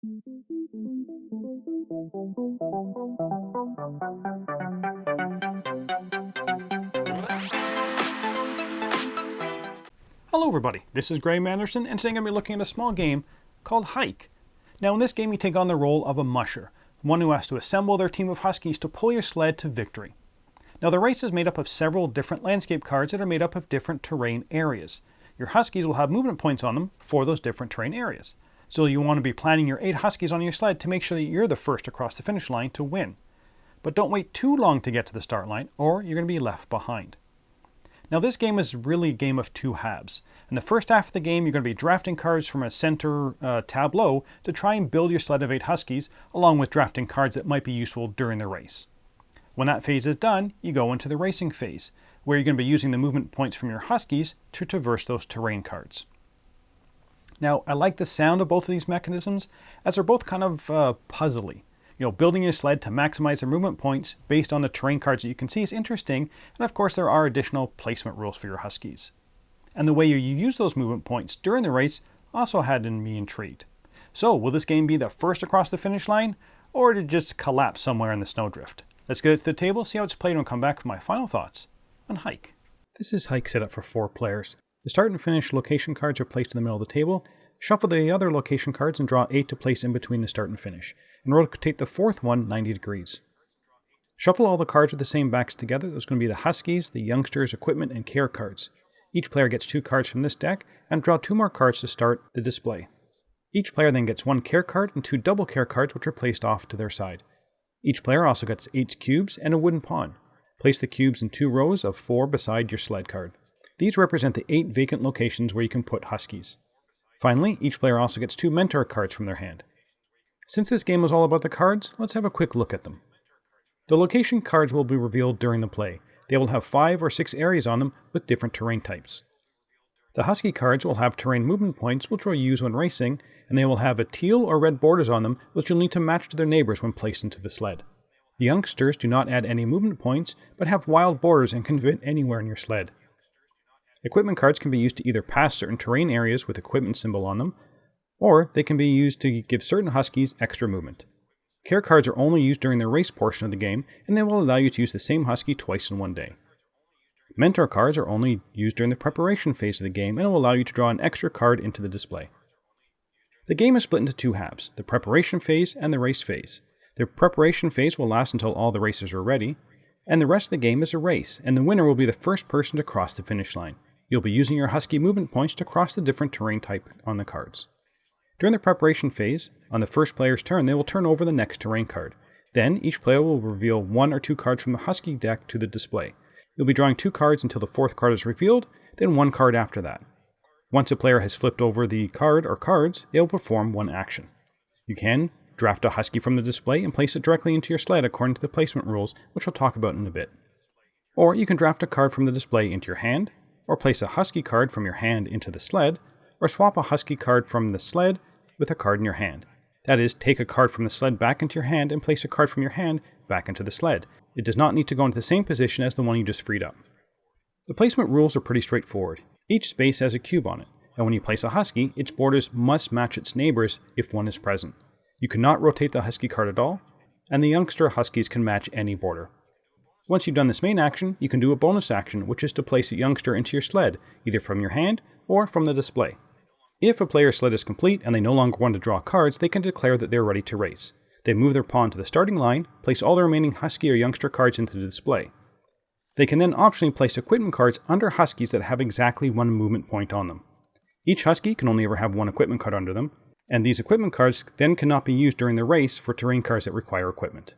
Hello everybody, this is Graeme Anderson, and today I'm going to be looking at a small game called Hike. Now in this game you take on the role of a musher, one who has to assemble their team of huskies to pull your sled to victory. Now the race is made up of several different landscape cards that are made up of different terrain areas. Your huskies will have movement points on them for those different terrain areas. So you want to be planning your 8 huskies on your sled to make sure that you're the first across the finish line to win. But don't wait too long to get to the start line or you're going to be left behind. Now this game is really a game of two halves. In the first half of the game, you're going to be drafting cards from a center tableau to try and build your sled of 8 huskies, along with drafting cards that might be useful during the race. When that phase is done, you go into the racing phase, where you're going to be using the movement points from your huskies to traverse those terrain cards. Now, I like the sound of both of these mechanisms, as they're both kind of puzzly. Building your sled to maximize the movement points based on the terrain cards that you can see is interesting, and of course there are additional placement rules for your huskies. And the way you use those movement points during the race also had me intrigued. So, will this game be the first across the finish line, or did it just collapse somewhere in the snowdrift? Let's get it to the table, see how it's played, and come back with my final thoughts on Hike. This is Hike set up for 4 players. The start and finish location cards are placed in the middle of the table. Shuffle the other location cards and draw 8 to place in between the start and finish, and rotate the 4th one 90 degrees. Shuffle all the cards with the same backs together. Those are going to be the Huskies, the Youngsters, Equipment, and Care cards. Each player gets 2 cards from this deck, and draw 2 more cards to start the display. Each player then gets 1 Care card and 2 double Care cards, which are placed off to their side. Each player also gets 8 cubes and a wooden pawn. Place the cubes in 2 rows of 4 beside your sled card. These represent the 8 vacant locations where you can put Huskies. Finally, each player also gets 2 Mentor cards from their hand. Since this game is all about the cards, let's have a quick look at them. The location cards will be revealed during the play. They will have 5 or 6 areas on them with different terrain types. The Husky cards will have terrain movement points which we'll use when racing, and they will have a teal or red borders on them which you'll need to match to their neighbors when placed into the sled. The Youngsters do not add any movement points, but have wild borders and can fit anywhere in your sled. Equipment cards can be used to either pass certain terrain areas with equipment symbol on them, or they can be used to give certain Huskies extra movement. Care cards are only used during the race portion of the game, and they will allow you to use the same Husky twice in one day. Mentor cards are only used during the preparation phase of the game, and will allow you to draw an extra card into the display. The game is split into 2 halves, the preparation phase and the race phase. The preparation phase will last until all the racers are ready, and the rest of the game is a race, and the winner will be the first person to cross the finish line. You'll be using your Husky movement points to cross the different terrain type on the cards. During the preparation phase, on the first player's turn, they will turn over the next terrain card. Then, each player will reveal 1 or 2 cards from the Husky deck to the display. You'll be drawing 2 cards until the 4th card is revealed, then 1 card after that. Once a player has flipped over the card or cards, they will perform 1 action. You can draft a Husky from the display and place it directly into your sled according to the placement rules, which I'll talk about in a bit. Or you can draft a card from the display into your hand, or place a Husky card from your hand into the sled, or swap a Husky card from the sled with a card in your hand. That is, take a card from the sled back into your hand and place a card from your hand back into the sled. It does not need to go into the same position as the one you just freed up. The placement rules are pretty straightforward. Each space has a cube on it, and when you place a Husky, its borders must match its neighbors if one is present. You cannot rotate the Husky card at all, and the Youngster Huskies can match any border. Once you've done this main action, you can do a bonus action, which is to place a Youngster into your sled, either from your hand or from the display. If a player's sled is complete and they no longer want to draw cards, they can declare that they're ready to race. They move their pawn to the starting line, place all the remaining Husky or Youngster cards into the display. They can then optionally place equipment cards under Huskies that have exactly 1 movement point on them. Each Husky can only ever have 1 equipment card under them, and these equipment cards then cannot be used during the race for terrain cards that require equipment.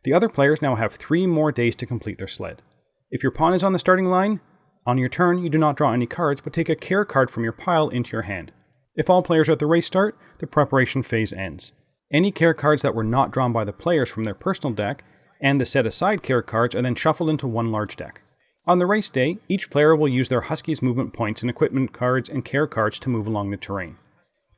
The other players now have 3 more days to complete their sled. If your pawn is on the starting line, on your turn you do not draw any cards, but take a Care card from your pile into your hand. If all players are at the race start, the preparation phase ends. Any Care cards that were not drawn by the players from their personal deck, and the set-aside Care cards are then shuffled into 1 large deck. On the race day, each player will use their Huskies movement points and equipment cards and Care cards to move along the terrain.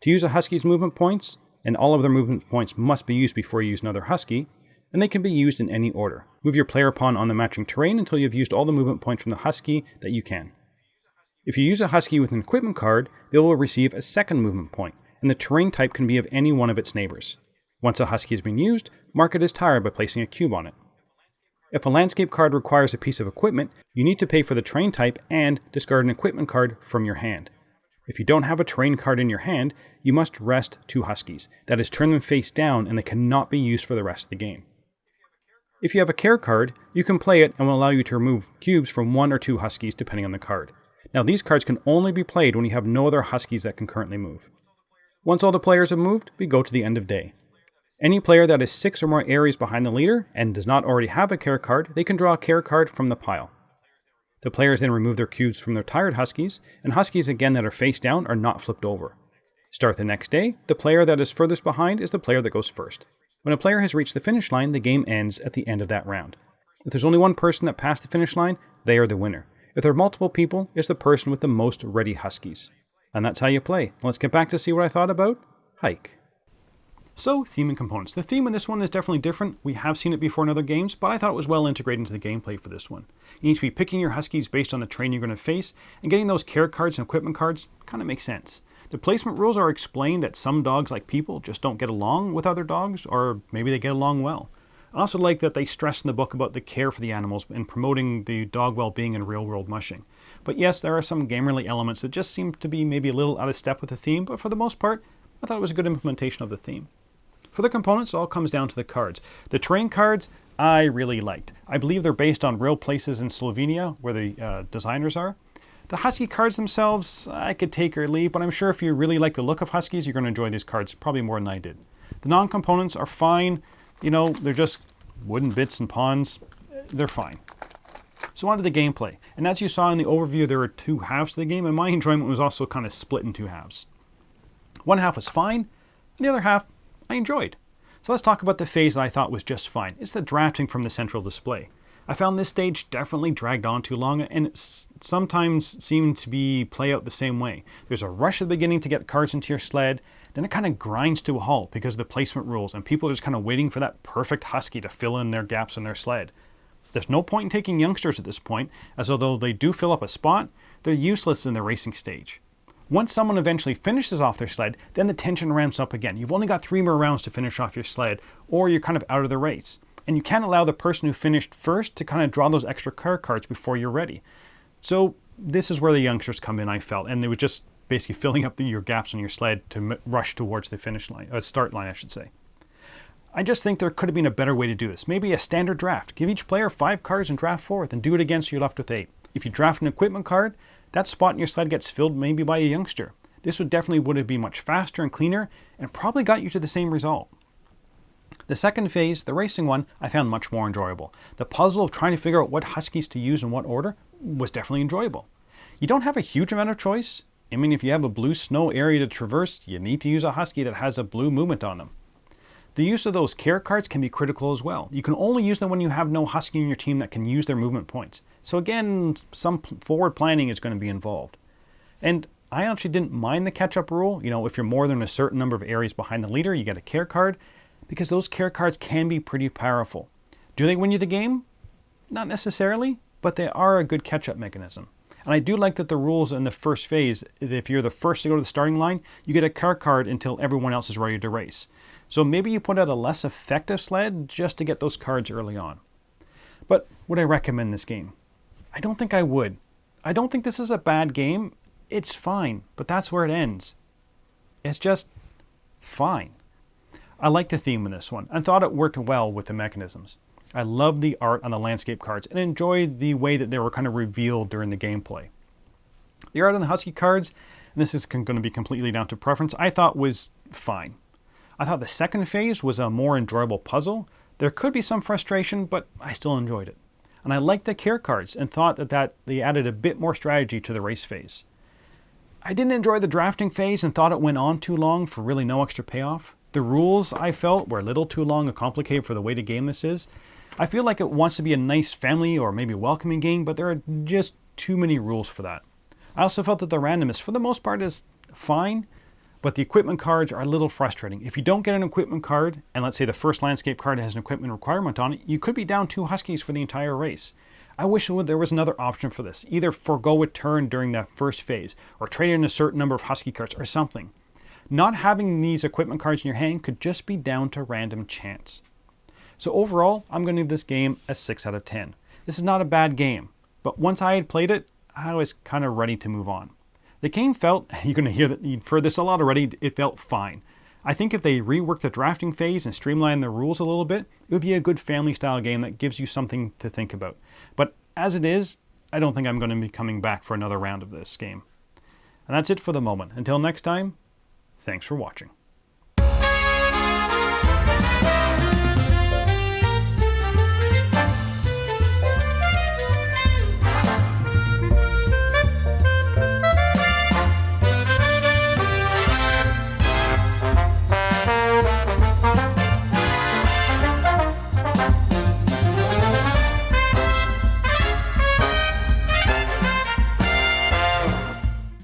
To use a Huskies movement points, and all of their movement points must be used before you use another Husky, and they can be used in any order. Move your player pawn on the matching terrain until you've used all the movement points from the Husky that you can. If you use a Husky with an equipment card, they will receive a second movement point, and the terrain type can be of any one of its neighbors. Once a husky has been used, mark it as tired by placing a cube on it. If a landscape card requires a piece of equipment, you need to pay for the terrain type and discard an equipment card from your hand. If you don't have a terrain card in your hand, you must rest 2 huskies, that is, turn them face down, and they cannot be used for the rest of the game. If you have a care card, you can play it and will allow you to remove cubes from 1 or 2 huskies depending on the card. Now these cards can only be played when you have no other huskies that can currently move. Once all the players have moved, we go to the end of day. Any player that is 6 or more areas behind the leader and does not already have a care card, they can draw a care card from the pile. The players then remove their cubes from their tired huskies, and huskies again that are face down are not flipped over. Start the next day, the player that is furthest behind is the player that goes first. When a player has reached the finish line, the game ends at the end of that round. If there's only one person that passed the finish line, they are the winner. If there are multiple people, it's the person with the most ready huskies. And that's how you play. Let's get back to see what I thought about Hike. So, theme and components. The theme in this one is definitely different. We have seen it before in other games, but I thought it was well integrated into the gameplay for this one. You need to be picking your huskies based on the terrain you're going to face, and getting those care cards and equipment cards kind of makes sense. The placement rules are explained that some dogs, like people, just don't get along with other dogs, or maybe they get along well. I also like that they stress in the book about the care for the animals and promoting the dog well-being in real-world mushing. But yes, there are some gamerly elements that just seem to be maybe a little out of step with the theme, but for the most part, I thought it was a good implementation of the theme. For the components, it all comes down to the cards. The terrain cards, I really liked. I believe they're based on real places in Slovenia, where the designers are. The husky cards themselves, I could take or leave, but I'm sure if you really like the look of huskies, you're going to enjoy these cards probably more than I did. The non-components are fine. You know, they're just wooden bits and pawns. They're fine. So on to the gameplay. And as you saw in the overview, there are 2 halves to the game, and my enjoyment was also kind of split in 2 halves. One half was fine, and the other half I enjoyed. So let's talk about the phase that I thought was just fine. It's the drafting from the central display. I found this stage definitely dragged on too long, and it sometimes seemed to be play out the same way. There's a rush at the beginning to get cards into your sled, then it kind of grinds to a halt because of the placement rules, and people are just kind of waiting for that perfect husky to fill in their gaps in their sled. There's no point in taking youngsters at this point, as although they do fill up a spot, they're useless in the racing stage. Once someone eventually finishes off their sled, then the tension ramps up again. You've only got 3 more rounds to finish off your sled, or you're kind of out of the race. And you can't allow the person who finished first to kind of draw those extra care cards before you're ready. So this is where the youngsters come in, I felt, and they were just basically filling up your gaps on your sled to rush towards the finish line, or start line, I should say. I just think there could have been a better way to do this. Maybe a standard draft. Give each player 5 cards and draft 4, and do it again so you're left with 8. If you draft an equipment card, that spot in your sled gets filled maybe by a youngster. This would have been much faster and cleaner, and probably got you to the same result. The second phase, the racing one, I found much more enjoyable. The puzzle of trying to figure out what huskies to use in what order was definitely enjoyable. You don't have a huge amount of choice. I mean, if you have a blue snow area to traverse, you need to use a husky that has a blue movement on them. The use of those care cards can be critical as well. You can only use them when you have no husky in your team that can use their movement points. So again, some forward planning is going to be involved. And I actually didn't mind the catch-up rule. You know, if you're more than a certain number of areas behind the leader, you get a care card, because those care cards can be pretty powerful. Do they win you the game? Not necessarily, but they are a good catch-up mechanism. And I do like that the rules in the first phase, if you're the first to go to the starting line, you get a care card until everyone else is ready to race. So maybe you put out a less effective sled just to get those cards early on. But would I recommend this game? I don't think I would. I don't think this is a bad game. It's fine, but that's where it ends. It's just fine. I liked the theme in this one and thought it worked well with the mechanisms. I loved the art on the landscape cards and enjoyed the way that they were kind of revealed during the gameplay. The art on the husky cards, and this is going to be completely down to preference, I thought was fine. I thought the second phase was a more enjoyable puzzle. There could be some frustration, but I still enjoyed it. And I liked the care cards and thought that they added a bit more strategy to the race phase. I didn't enjoy the drafting phase and thought it went on too long for really no extra payoff. The rules, I felt, were a little too long and complicated for the way the game this is. I feel like it wants to be a nice family or maybe welcoming game, but there are just too many rules for that. I also felt that the randomness, for the most part, is fine, but the equipment cards are a little frustrating. If you don't get an equipment card, and let's say the first landscape card has an equipment requirement on it, you could be down 2 huskies for the entire race. I wish there was another option for this. Either forego a turn during that first phase, or trade in a certain number of husky cards, or something. Not having these equipment cards in your hand could just be down to random chance. So overall, I'm going to give this game a 6 out of 10. This is not a bad game, but once I had played it, I was kind of ready to move on. The game felt, you're going to you've heard this a lot already, it felt fine. I think if they reworked the drafting phase and streamlined the rules a little bit, it would be a good family style game that gives you something to think about. But as it is, I don't think I'm going to be coming back for another round of this game. And that's it for the moment. Until next time, thanks for watching.